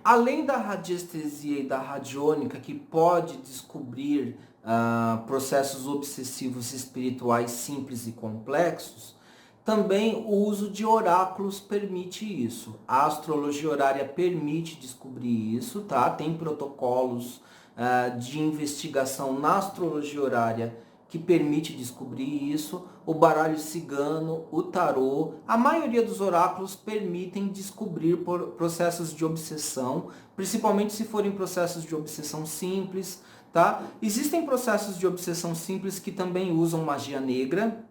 Além da radiestesia e da radiônica, que pode descobrir processos obsessivos espirituais simples e complexos, também o uso de oráculos permite isso. A astrologia horária permite descobrir isso, tá? Tem protocolos de investigação na astrologia horária que permite descobrir isso. O baralho cigano, o tarô, a maioria dos oráculos permitem descobrir processos de obsessão, principalmente se forem processos de obsessão simples, tá? Existem processos de obsessão simples que também usam magia negra,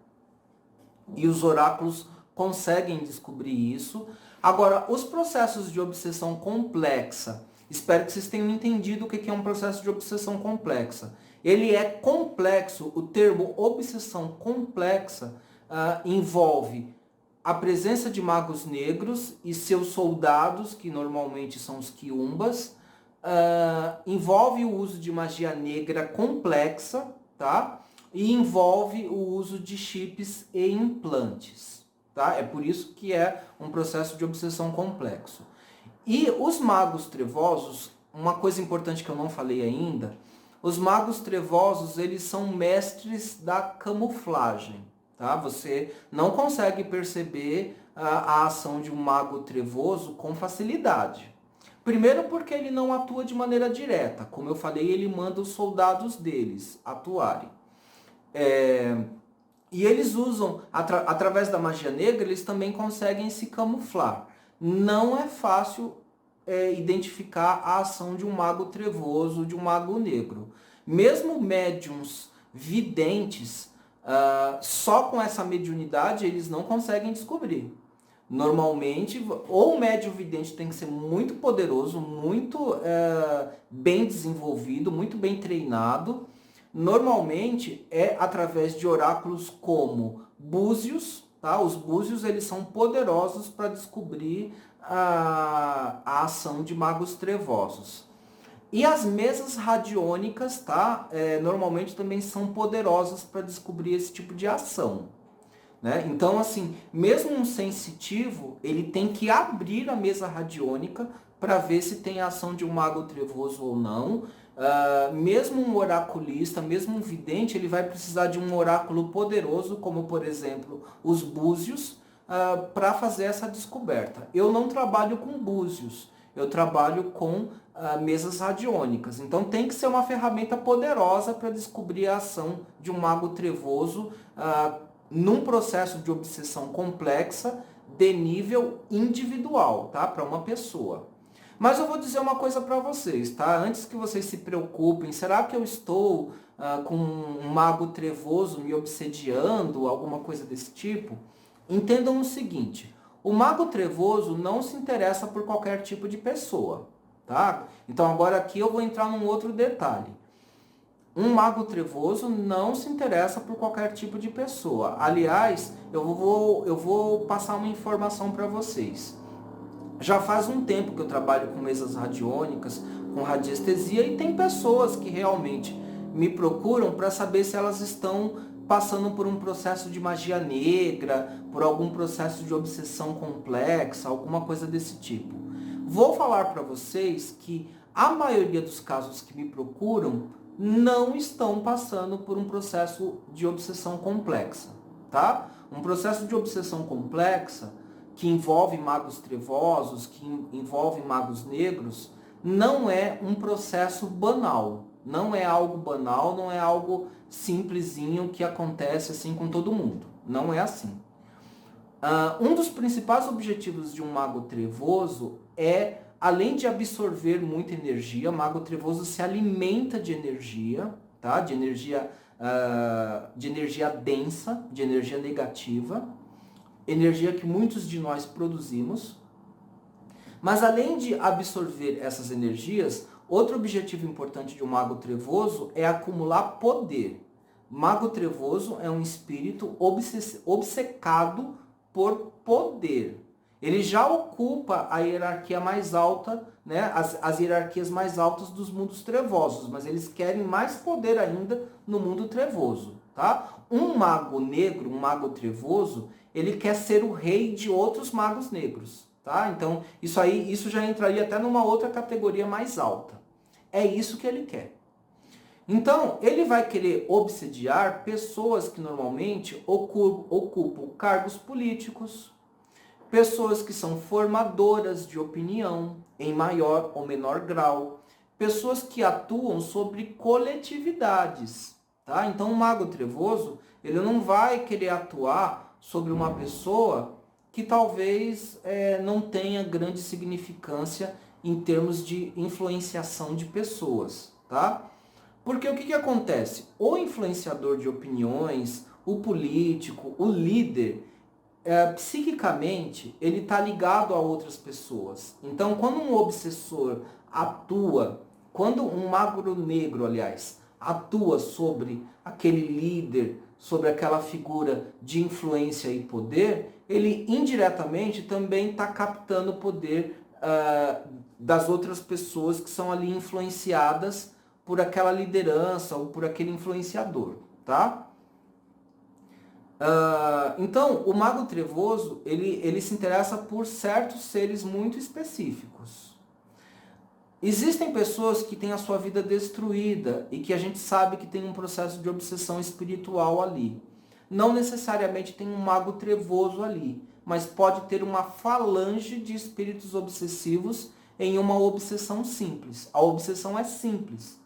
e os oráculos conseguem descobrir isso. Agora, os processos de obsessão complexa, espero que vocês tenham entendido o que é um processo de obsessão complexa. Ele é complexo, o termo obsessão complexa envolve a presença de magos negros e seus soldados, que normalmente são os quiumbas, envolve o uso de magia negra complexa, tá? E envolve o uso de chips e implantes, tá? É por isso que é um processo de obsessão complexo. E os magos trevosos, uma coisa importante que eu não falei ainda, os magos trevosos, eles são mestres da camuflagem, tá? Você não consegue perceber a ação de um mago trevoso com facilidade. Primeiro porque ele não atua de maneira direta. Como eu falei, ele manda os soldados deles atuarem. E eles usam, através da magia negra, eles também conseguem se camuflar. Não é fácil identificar a ação de um mago trevoso, de um mago negro. Mesmo médiums videntes, só com essa mediunidade eles não conseguem descobrir. Normalmente, ou o médium vidente tem que ser muito poderoso, muito bem desenvolvido, muito bem treinado. Normalmente é através de oráculos como búzios, tá? Os búzios eles são poderosos para descobrir a ação de magos trevosos. E as mesas radiônicas, tá? Normalmente também são poderosas para descobrir esse tipo de ação, né? Então, assim, mesmo um sensitivo, ele tem que abrir a mesa radiônica para ver se tem a ação de um mago trevoso ou não. Mesmo um oraculista, mesmo um vidente, ele vai precisar de um oráculo poderoso, como por exemplo os búzios, para fazer essa descoberta. Eu não trabalho com búzios, eu trabalho com mesas radiônicas. Então tem que ser uma ferramenta poderosa para descobrir a ação de um mago trevoso num processo de obsessão complexa de nível individual, tá? Para uma pessoa. Mas eu vou dizer uma coisa para vocês, tá? Antes que vocês se preocupem, será que eu estou com um mago trevoso me obsediando, alguma coisa desse tipo? Entendam o seguinte, o mago trevoso não se interessa por qualquer tipo de pessoa, tá? Então agora aqui eu vou entrar num outro detalhe. Um mago trevoso não se interessa por qualquer tipo de pessoa. Aliás, eu vou passar uma informação para vocês. Já faz um tempo que eu trabalho com mesas radiônicas, com radiestesia, e tem pessoas que realmente me procuram para saber se elas estão passando por um processo de magia negra, por algum processo de obsessão complexa, alguma coisa desse tipo. Vou falar para vocês que a maioria dos casos que me procuram não estão passando por um processo de obsessão complexa, tá? Um processo de obsessão complexa que envolve magos trevosos, que envolve magos negros, não é um processo banal. Não é algo banal, não é algo simplesinho que acontece assim com todo mundo. Não é assim. Um dos principais objetivos de um mago trevoso é, além de absorver muita energia, o mago trevoso se alimenta de energia, tá? De energia densa, de energia negativa, energia que muitos de nós produzimos. Mas além de absorver essas energias, outro objetivo importante de um mago trevoso é acumular poder. Mago trevoso é um espírito obcecado por poder. Ele já ocupa a hierarquia mais alta, né, as hierarquias mais altas dos mundos trevosos, mas eles querem mais poder ainda no mundo trevoso, tá? Um mago negro, um mago trevoso, ele quer ser o rei de outros magos negros, tá? Então, isso já entraria até numa outra categoria mais alta. É isso que ele quer. Então, ele vai querer obsediar pessoas que normalmente ocupam cargos políticos, pessoas que são formadoras de opinião, em maior ou menor grau, pessoas que atuam sobre coletividades, tá? Então, o mago trevoso, ele não vai querer atuar sobre uma pessoa que talvez não tenha grande significância em termos de influenciação de pessoas, tá? Porque o que acontece? O influenciador de opiniões, o político, o líder, psiquicamente, ele está ligado a outras pessoas. Então, quando um obsessor atua, quando um magro negro, aliás, atua sobre aquele líder, sobre aquela figura de influência e poder, ele indiretamente também está captando o poder das outras pessoas que são ali influenciadas por aquela liderança ou por aquele influenciador, tá? Então, o mago trevoso, ele se interessa por certos seres muito específicos. Existem pessoas que têm a sua vida destruída e que a gente sabe que tem um processo de obsessão espiritual ali. Não necessariamente tem um mago trevoso ali, mas pode ter uma falange de espíritos obsessivos em uma obsessão simples. A obsessão é simples.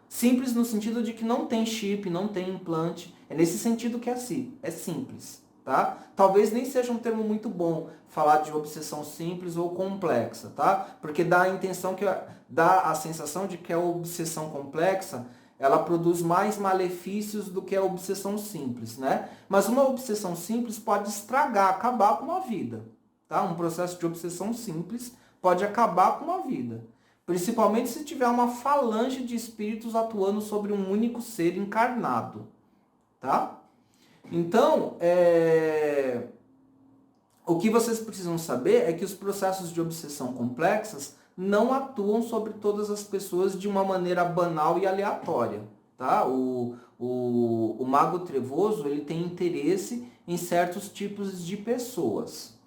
Simples no sentido de que não tem chip, não tem implante. É nesse sentido que é assim, é simples, tá? Talvez nem seja um termo muito bom falar de obsessão simples ou complexa, tá? Porque dá a sensação de que a obsessão complexa, ela produz mais malefícios do que a obsessão simples, né? Mas uma obsessão simples pode estragar, acabar com uma vida, tá? Um processo de obsessão simples pode acabar com uma vida. Principalmente se tiver uma falange de espíritos atuando sobre um único ser encarnado, tá? Então, o que vocês precisam saber é que os processos de obsessão complexas não atuam sobre todas as pessoas de uma maneira banal e aleatória, tá? O mago trevoso, ele tem interesse em certos tipos de pessoas.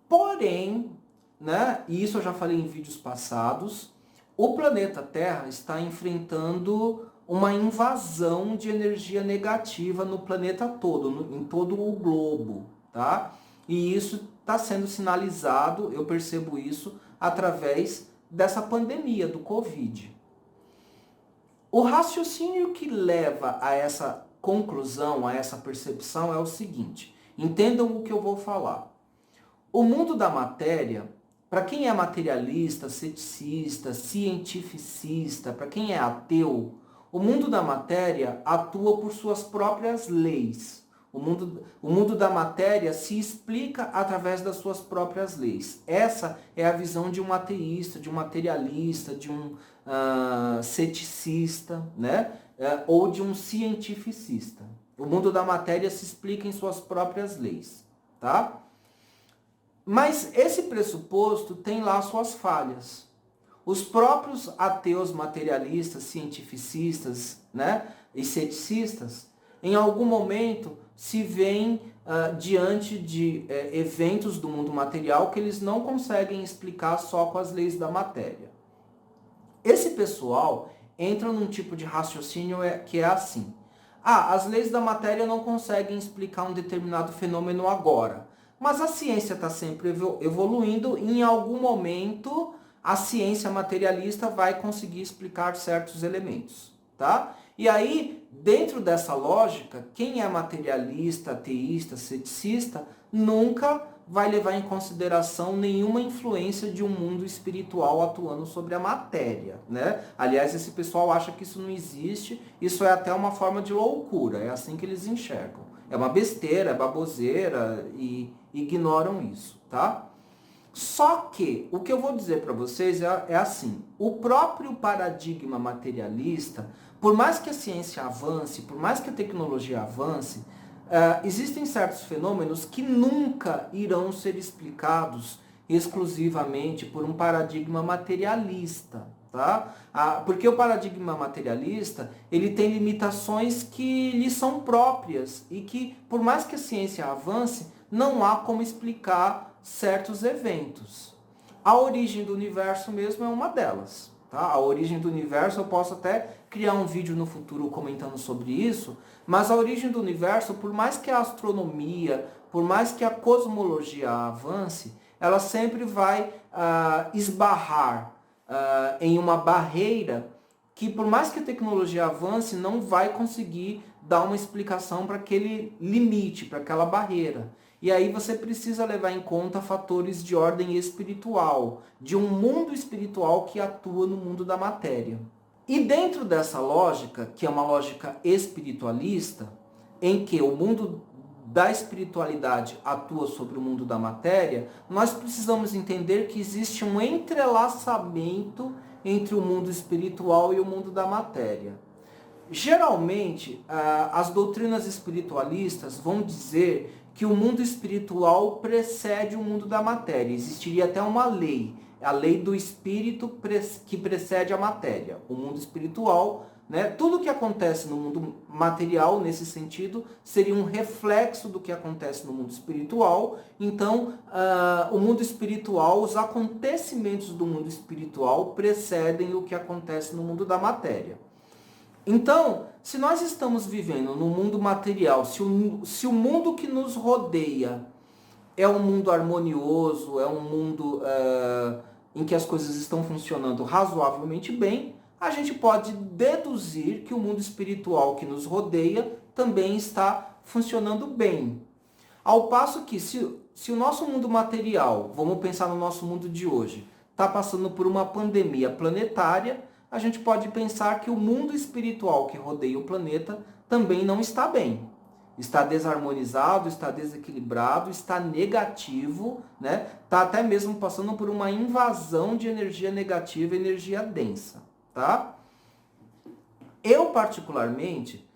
Porém, né, e isso eu já falei em vídeos passados, o planeta Terra está enfrentando uma invasão de energia negativa no planeta todo, em todo o globo, tá? E isso está sendo sinalizado, eu percebo isso, através dessa pandemia do Covid. O raciocínio que leva a essa conclusão, a essa percepção é o seguinte, entendam o que eu vou falar. O mundo da matéria, para quem é materialista, ceticista, cientificista, para quem é ateu, o mundo da matéria atua por suas próprias leis. O mundo da matéria se explica através das suas próprias leis. Essa é a visão de um ateísta, de um materialista, de um ceticista, né? Ou de um cientificista. O mundo da matéria se explica em suas próprias leis, tá? Mas esse pressuposto tem lá suas falhas. Os próprios ateus materialistas, cientificistas, né, e ceticistas, em algum momento se veem diante de eventos do mundo material que eles não conseguem explicar só com as leis da matéria. Esse pessoal entra num tipo de raciocínio que é assim. As leis da matéria não conseguem explicar um determinado fenômeno agora. Mas a ciência está sempre evoluindo e em algum momento a ciência materialista vai conseguir explicar certos elementos, tá? E aí, dentro dessa lógica, quem é materialista, ateísta, ceticista, nunca vai levar em consideração nenhuma influência de um mundo espiritual atuando sobre a matéria, né? Aliás, esse pessoal acha que isso não existe, isso é até uma forma de loucura, é assim que eles enxergam. É uma besteira, é baboseira e ignoram isso, tá? Só que o que eu vou dizer para vocês é assim, o próprio paradigma materialista, por mais que a ciência avance, por mais que a tecnologia avance, existem certos fenômenos que nunca irão ser explicados exclusivamente por um paradigma materialista, tá? Porque o paradigma materialista, ele tem limitações que lhe são próprias e que, por mais que a ciência avance, não há como explicar certos eventos. A origem do universo mesmo é uma delas. Tá? A origem do universo, eu posso até criar um vídeo no futuro comentando sobre isso, mas a origem do universo, por mais que a astronomia, por mais que a cosmologia avance, ela sempre vai esbarrar em uma barreira que, por mais que a tecnologia avance, não vai conseguir dar uma explicação para aquele limite, para aquela barreira. E aí você precisa levar em conta fatores de ordem espiritual, de um mundo espiritual que atua no mundo da matéria. E dentro dessa lógica, que é uma lógica espiritualista, em que o mundo da espiritualidade atua sobre o mundo da matéria, nós precisamos entender que existe um entrelaçamento entre o mundo espiritual e o mundo da matéria. Geralmente, as doutrinas espiritualistas vão dizer que o mundo espiritual precede o mundo da matéria. Existiria até uma lei, a lei do espírito que precede a matéria. O mundo espiritual, né, tudo que acontece no mundo material, nesse sentido, seria um reflexo do que acontece no mundo espiritual. Então, o mundo espiritual, os acontecimentos do mundo espiritual precedem o que acontece no mundo da matéria. Então, se nós estamos vivendo no mundo material, se o mundo que nos rodeia é um mundo harmonioso, é um mundo em que as coisas estão funcionando razoavelmente bem, a gente pode deduzir que o mundo espiritual que nos rodeia também está funcionando bem. Ao passo que, se o nosso mundo material, vamos pensar no nosso mundo de hoje, está passando por uma pandemia planetária, a gente pode pensar que o mundo espiritual que rodeia o planeta também não está bem. Está desarmonizado, está desequilibrado, está negativo, né? Está até mesmo passando por uma invasão de energia negativa, energia densa, tá? Eu, particularmente,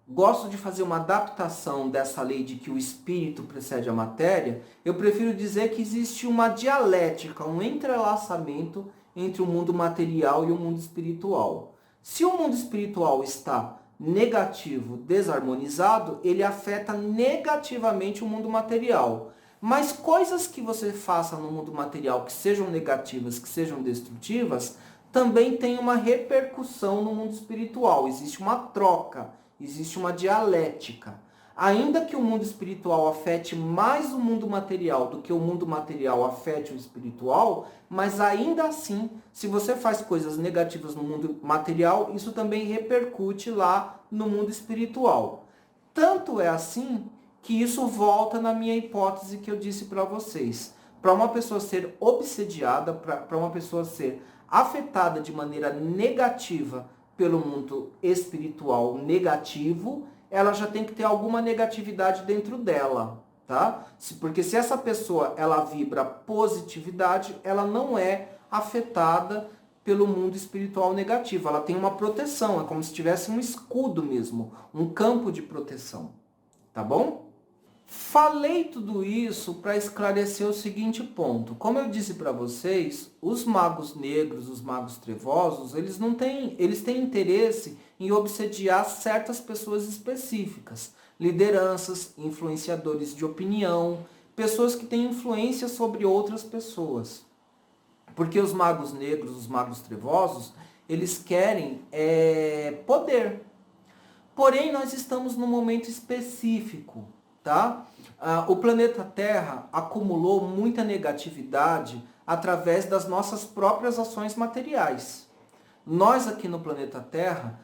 gosto de fazer uma adaptação dessa lei de que o espírito precede a matéria. Eu prefiro dizer que existe uma dialética, um entrelaçamento entre o mundo material e o mundo espiritual. Se o mundo espiritual está negativo, desarmonizado, ele afeta negativamente o mundo material. Mas coisas que você faça no mundo material que sejam negativas, que sejam destrutivas, também tem uma repercussão no mundo espiritual. Existe uma troca, existe uma dialética. Ainda que o mundo espiritual afete mais o mundo material do que o mundo material afete o espiritual, mas ainda assim, se você faz coisas negativas no mundo material, isso também repercute lá no mundo espiritual. Tanto é assim que isso volta na minha hipótese que eu disse para vocês. Para uma pessoa ser obsediada, para uma pessoa ser afetada de maneira negativa pelo mundo espiritual negativo, ela já tem que ter alguma negatividade dentro dela, tá? Porque se essa pessoa ela vibra positividade, ela não é afetada pelo mundo espiritual negativo. Ela tem uma proteção, é como se tivesse um escudo mesmo, um campo de proteção, tá bom? Falei tudo isso para esclarecer o seguinte ponto. Como eu disse para vocês, os magos negros, os magos trevosos, eles têm interesse em obsediar certas pessoas específicas, lideranças, influenciadores de opinião, pessoas que têm influência sobre outras pessoas. Porque os magos negros, os magos trevosos, eles querem poder. Porém, nós estamos num momento específico. Tá? O planeta Terra acumulou muita negatividade através das nossas próprias ações materiais. Nós aqui no planeta Terra,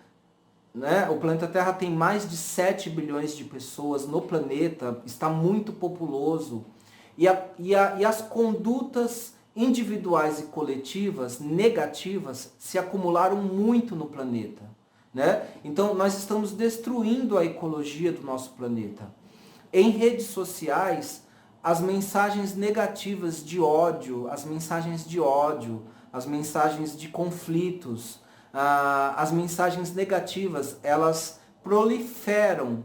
né, o planeta Terra tem mais de 7 bilhões de pessoas no planeta, está muito populoso, e as condutas individuais e coletivas negativas se acumularam muito no planeta. Né? Então nós estamos destruindo a ecologia do nosso planeta. Em redes sociais, as mensagens negativas de ódio, as mensagens de conflitos, as mensagens negativas, elas proliferam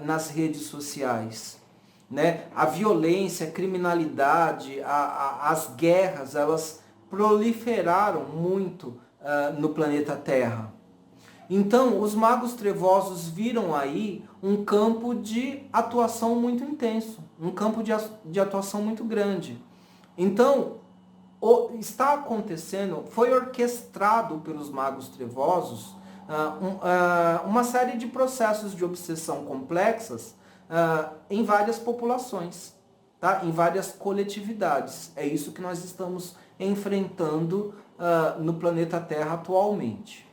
nas redes sociais. Né? A violência, a criminalidade, as guerras, elas proliferaram muito no planeta Terra. Então, os magos trevosos viram aí um campo de atuação muito intenso, um campo de atuação muito grande. Então, está acontecendo, foi orquestrado pelos magos trevosos uma série de processos de obsessão complexas em várias populações, tá? Em várias coletividades. É isso que nós estamos enfrentando no planeta Terra atualmente.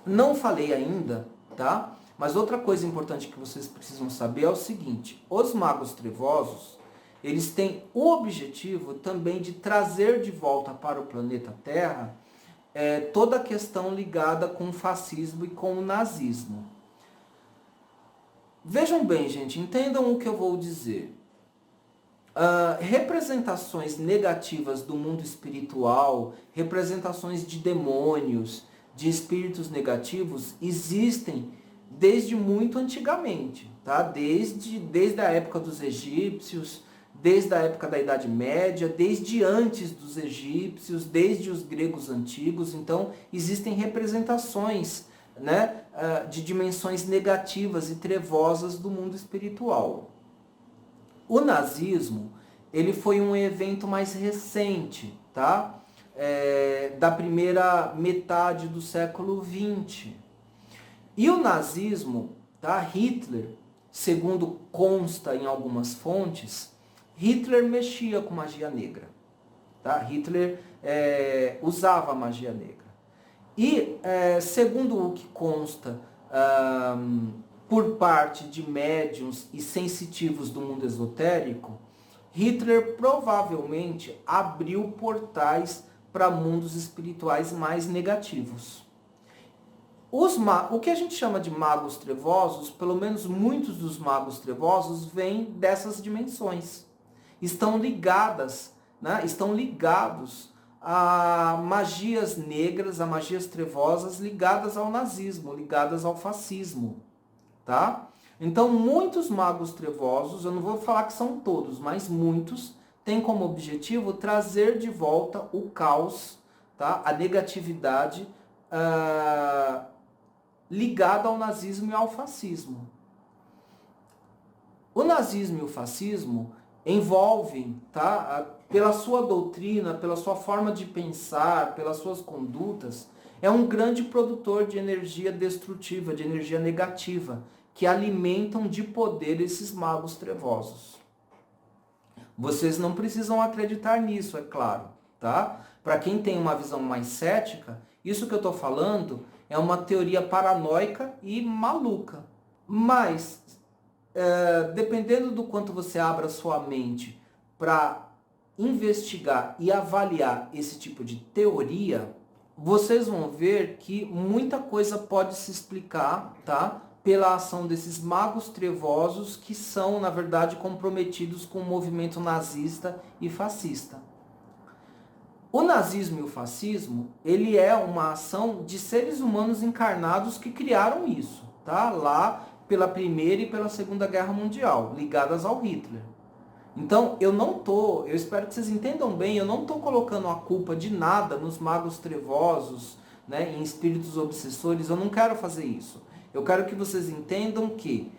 Não falei ainda, tá? Mas outra coisa importante que vocês precisam saber é o seguinte: os magos trevosos, eles têm o objetivo também de trazer de volta para o planeta Terra toda a questão ligada com o fascismo e com o nazismo. Vejam bem, gente, entendam o que eu vou dizer. Representações negativas do mundo espiritual, representações de demônios, de espíritos negativos, existem desde muito antigamente, tá? Desde a época dos egípcios, desde a época da Idade Média, desde antes dos egípcios, desde os gregos antigos. Então, existem representações, né, de dimensões negativas e trevosas do mundo espiritual. O nazismo, ele foi um evento mais recente, tá? Da primeira metade do século XX. E o nazismo, tá? Hitler, segundo consta em algumas fontes, Hitler mexia com magia negra, tá? Hitler usava a magia negra. E, segundo o que consta por parte de médiuns e sensitivos do mundo esotérico, Hitler provavelmente abriu portais para mundos espirituais mais negativos. O que a gente chama de magos trevosos, pelo menos muitos dos magos trevosos, vêm dessas dimensões. Estão ligados a magias negras, a magias trevosas ligadas ao nazismo, ligadas ao fascismo, tá? Então, muitos magos trevosos, eu não vou falar que são todos, mas muitos, têm como objetivo trazer de volta o caos, tá? A negatividade ligada ao nazismo e ao fascismo. O nazismo e o fascismo envolvem, tá? Pela sua doutrina, pela sua forma de pensar, pelas suas condutas, é um grande produtor de energia destrutiva, de energia negativa, que alimentam de poder esses magos trevosos. Vocês não precisam acreditar nisso, é claro, tá? Para quem tem uma visão mais cética, isso que eu estou falando é uma teoria paranoica e maluca. Mas, dependendo do quanto você abra sua mente para investigar e avaliar esse tipo de teoria, vocês vão ver que muita coisa pode se explicar, tá? Pela ação desses magos trevosos que são, na verdade, comprometidos com o movimento nazista e fascista. O nazismo e o fascismo, ele é uma ação de seres humanos encarnados que criaram isso, tá? Lá pela Primeira e pela Segunda Guerra Mundial, ligadas ao Hitler. Então, eu espero que vocês entendam bem, eu não estou colocando a culpa de nada nos magos trevosos, né, em espíritos obsessores, eu não quero fazer isso. Eu quero que vocês entendam que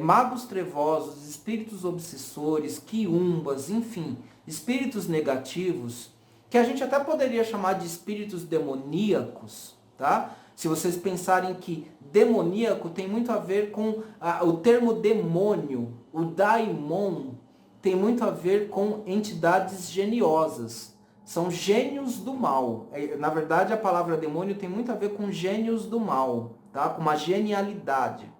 magos trevosos, espíritos obsessores, quiumbas, enfim, espíritos negativos, que a gente até poderia chamar de espíritos demoníacos, tá? Se vocês pensarem que demoníaco tem muito a ver com o termo demônio, o daimon, tem muito a ver com entidades geniosas. São gênios do mal. Na verdade, a palavra demônio tem muito a ver com gênios do mal, tá? Com uma genialidade.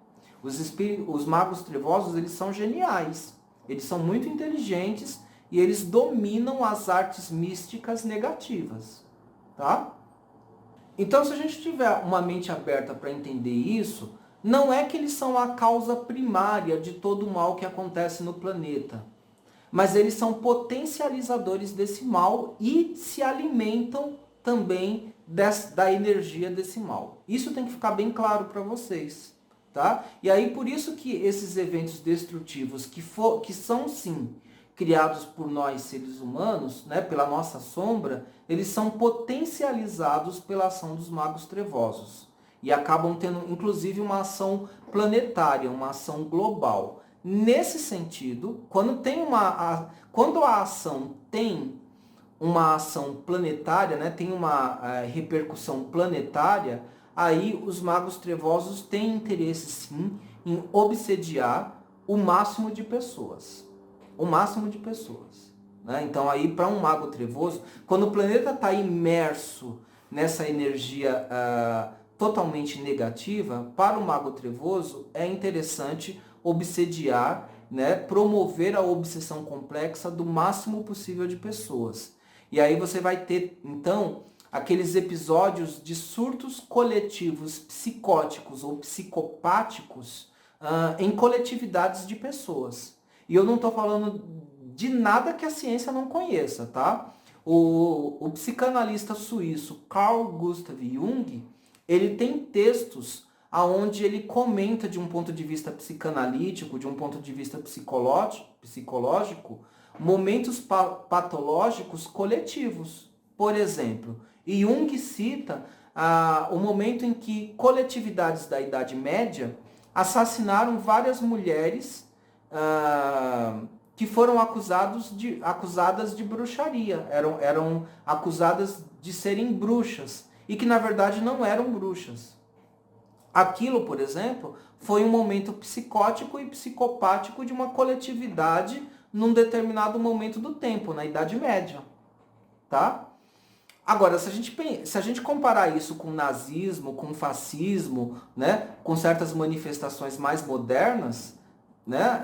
Os magos trevosos, eles são geniais. Eles são muito inteligentes e eles dominam as artes místicas negativas, tá? Então, se a gente tiver uma mente aberta para entender isso, não é que eles são a causa primária de todo o mal que acontece no planeta, mas eles são potencializadores desse mal e se alimentam também da energia desse mal. Isso tem que ficar bem claro para vocês, tá? E aí, por isso que esses eventos destrutivos, que são sim criados por nós seres humanos, né, pela nossa sombra, eles são potencializados pela ação dos magos trevosos. E acabam tendo, inclusive, uma ação planetária, uma ação global. nesse sentido, quando a ação tem uma ação planetária, né, tem uma repercussão planetária, aí os magos trevosos têm interesse sim em obsediar o máximo de pessoas. O máximo de pessoas. Né? Então aí para um mago trevoso, quando o planeta está imerso nessa energia totalmente negativa, para o mago trevoso é interessante obsediar, né, promover a obsessão complexa do máximo possível de pessoas. E aí você vai ter, então, aqueles episódios de surtos coletivos psicóticos ou psicopáticos em coletividades de pessoas. E eu não estou falando de nada que a ciência não conheça, tá? O psicanalista suíço Carl Gustav Jung, ele tem textos aonde ele comenta de um ponto de vista psicanalítico, de um ponto de vista psicológico, momentos patológicos coletivos. Por exemplo, Jung cita o momento em que coletividades da Idade Média assassinaram várias mulheres que foram acusadas de bruxaria, eram acusadas de serem bruxas, e que na verdade não eram bruxas. Aquilo, por exemplo, foi um momento psicótico e psicopático de uma coletividade num determinado momento do tempo, na Idade Média. Tá? Agora, se a gente comparar isso com o nazismo, com o fascismo, né, com certas manifestações mais modernas, né,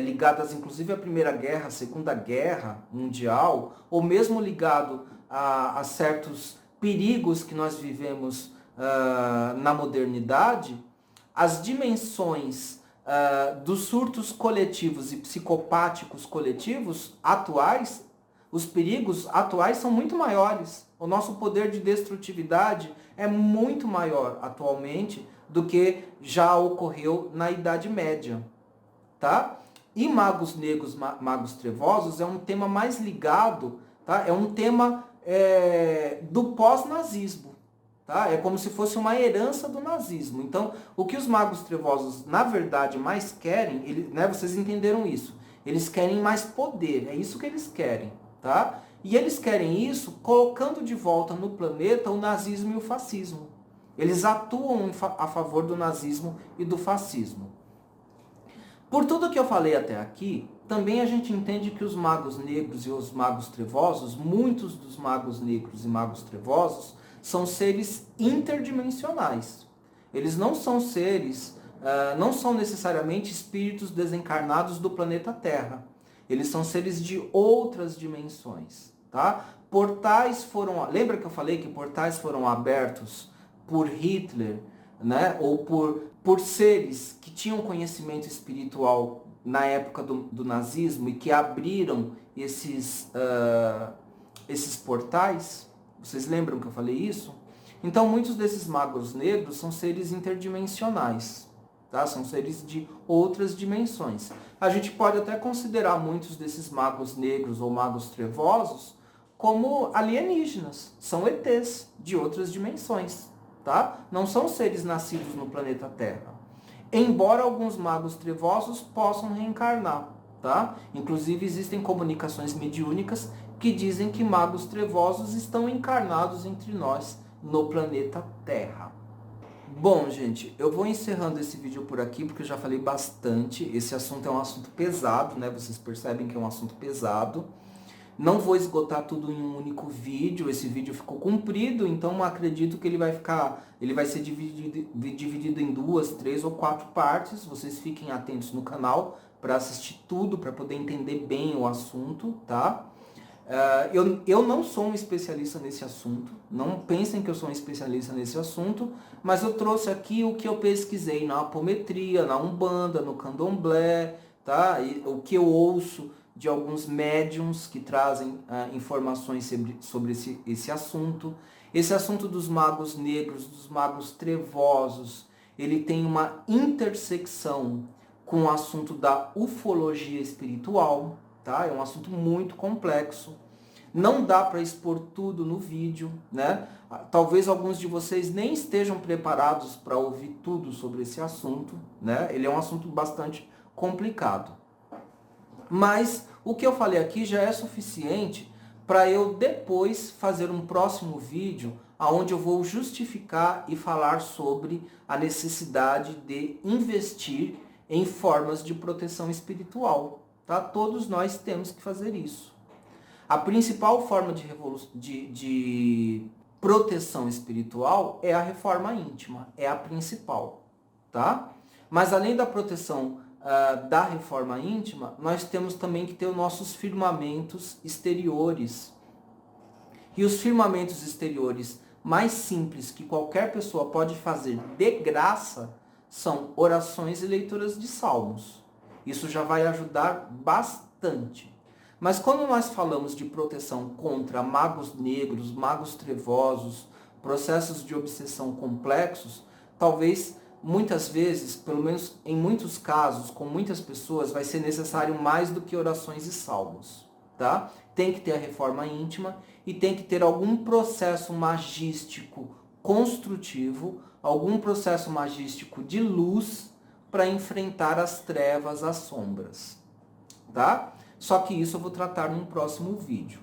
ligadas inclusive à Primeira Guerra, à Segunda Guerra Mundial, ou mesmo ligado a certos perigos que nós vivemos na modernidade, as dimensões dos surtos coletivos e psicopáticos coletivos atuais, os perigos atuais são muito maiores. O nosso poder de destrutividade é muito maior atualmente do que já ocorreu na Idade Média. Tá? E magos negros, magos trevosos é um tema mais ligado, tá? É um tema do pós-nazismo. Tá? É como se fosse uma herança do nazismo. Então, o que os magos trevosos, na verdade, mais querem, né, vocês entenderam isso, eles querem mais poder, é isso que eles querem. Tá? E eles querem isso colocando de volta no planeta o nazismo e o fascismo. Eles atuam a favor do nazismo e do fascismo. Por tudo que eu falei até aqui, também a gente entende que os magos negros e os magos trevosos, muitos dos magos negros e magos trevosos, são seres interdimensionais. Eles não são seres, não são necessariamente espíritos desencarnados do planeta Terra. Eles são seres de outras dimensões, tá? Portais foram... Lembra que eu falei que portais foram abertos por Hitler, né? Ou por seres que tinham conhecimento espiritual na época do nazismo e que abriram esses portais? Vocês lembram que eu falei isso? Então, muitos desses magos negros são seres interdimensionais. Tá? São seres de outras dimensões. A gente pode até considerar muitos desses magos negros ou magos trevosos como alienígenas. São ETs de outras dimensões. Tá? Não são seres nascidos no planeta Terra. Embora alguns magos trevosos possam reencarnar. Tá? Inclusive existem comunicações mediúnicas que dizem que magos trevosos estão encarnados entre nós no planeta Terra. Bom, gente, eu vou encerrando esse vídeo por aqui, porque eu já falei bastante. Esse assunto é um assunto pesado, né? Vocês percebem que é um assunto pesado. Não vou esgotar tudo em um único vídeo. Esse vídeo ficou comprido, então acredito que ele vai ser dividido em 2, 3 ou 4 partes. Vocês fiquem atentos no canal para assistir tudo, para poder entender bem o assunto, tá? Eu não sou um especialista nesse assunto, não pensem que eu sou um especialista nesse assunto, mas eu trouxe aqui o que eu pesquisei na apometria, na Umbanda, no Candomblé, tá? E o que eu ouço de alguns médiums que trazem informações sobre esse assunto. Esse assunto dos magos negros, dos magos trevosos, ele tem uma intersecção com o assunto da ufologia espiritual. Tá? É um assunto muito complexo. Não dá para expor tudo no vídeo, né? Talvez alguns de vocês nem estejam preparados para ouvir tudo sobre esse assunto, né? Ele é um assunto bastante complicado. Mas o que eu falei aqui já é suficiente para eu depois fazer um próximo vídeo onde eu vou justificar e falar sobre a necessidade de investir em formas de proteção espiritual. Tá? Todos nós temos que fazer isso. A principal forma de proteção espiritual é a reforma íntima, é a principal. Tá? Mas além da proteção da reforma íntima, nós temos também que ter os nossos firmamentos exteriores. E os firmamentos exteriores mais simples que qualquer pessoa pode fazer de graça são orações e leituras de salmos. Isso já vai ajudar bastante. Mas quando nós falamos de proteção contra magos negros, magos trevosos, processos de obsessão complexos, talvez muitas vezes, pelo menos em muitos casos, com muitas pessoas, vai ser necessário mais do que orações e salmos, tá? Tem que ter a reforma íntima e tem que ter algum processo magístico construtivo, algum processo magístico de luz para enfrentar as trevas, as sombras, tá? Só que isso eu vou tratar num próximo vídeo.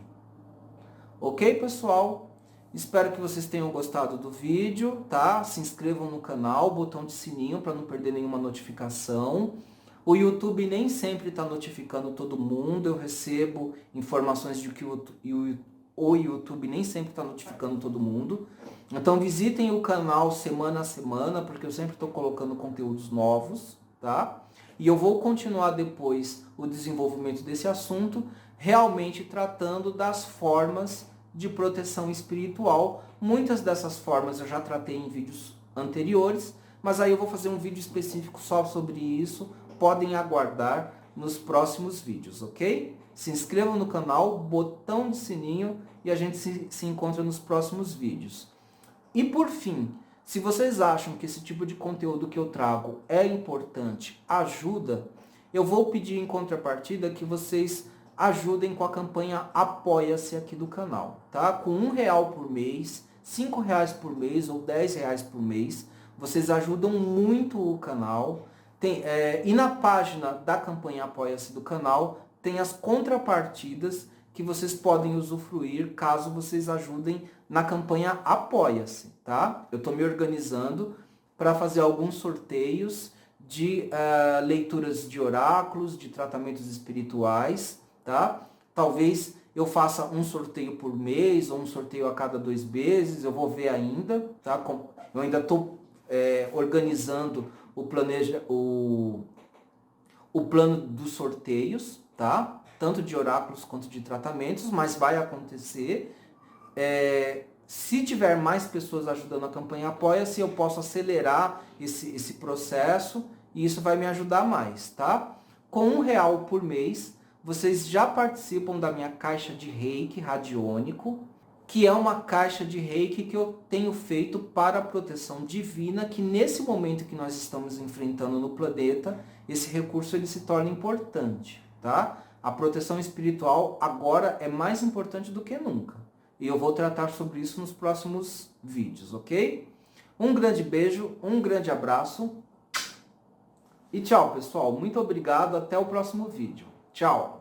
Ok, pessoal? Espero que vocês tenham gostado do vídeo, tá? Se inscrevam no canal, botão de sininho para não perder nenhuma notificação. O YouTube nem sempre está notificando todo mundo, eu recebo informações de que o YouTube nem sempre está notificando todo mundo. Então visitem o canal semana a semana, porque eu sempre estou colocando conteúdos novos, tá? E eu vou continuar depois o desenvolvimento desse assunto, realmente tratando das formas de proteção espiritual. Muitas dessas formas eu já tratei em vídeos anteriores, mas aí eu vou fazer um vídeo específico só sobre isso. Podem aguardar nos próximos vídeos, ok? Se inscrevam no canal, botão de sininho e a gente se encontra nos próximos vídeos. E por fim, se vocês acham que esse tipo de conteúdo que eu trago é importante, ajuda, eu vou pedir em contrapartida que vocês ajudem com a campanha Apoia-se aqui do canal, tá? Com R$1 por mês, R$5 por mês ou R$10 por mês, vocês ajudam muito o canal. E na página da campanha Apoia-se do canal, tem as contrapartidas que vocês podem usufruir caso vocês ajudem na campanha Apoia-se, tá? Eu estou me organizando para fazer alguns sorteios de leituras de oráculos, de tratamentos espirituais, tá? Talvez eu faça um sorteio por mês ou um sorteio a cada 2 meses, eu vou ver ainda, tá? Eu ainda estou organizando o plano dos sorteios, tá? Tanto de oráculos quanto de tratamentos, mas vai acontecer. Se tiver mais pessoas ajudando a campanha Apoia-se, eu posso acelerar esse processo e isso vai me ajudar mais, tá? Com R$1 por mês, vocês já participam da minha caixa de reiki radiônico, que é uma caixa de reiki que eu tenho feito para a proteção divina, que nesse momento que nós estamos enfrentando no planeta, esse recurso ele se torna importante, tá? A proteção espiritual agora é mais importante do que nunca. E eu vou tratar sobre isso nos próximos vídeos, ok? Um grande beijo, um grande abraço. E tchau, pessoal. Muito obrigado. Até o próximo vídeo. Tchau.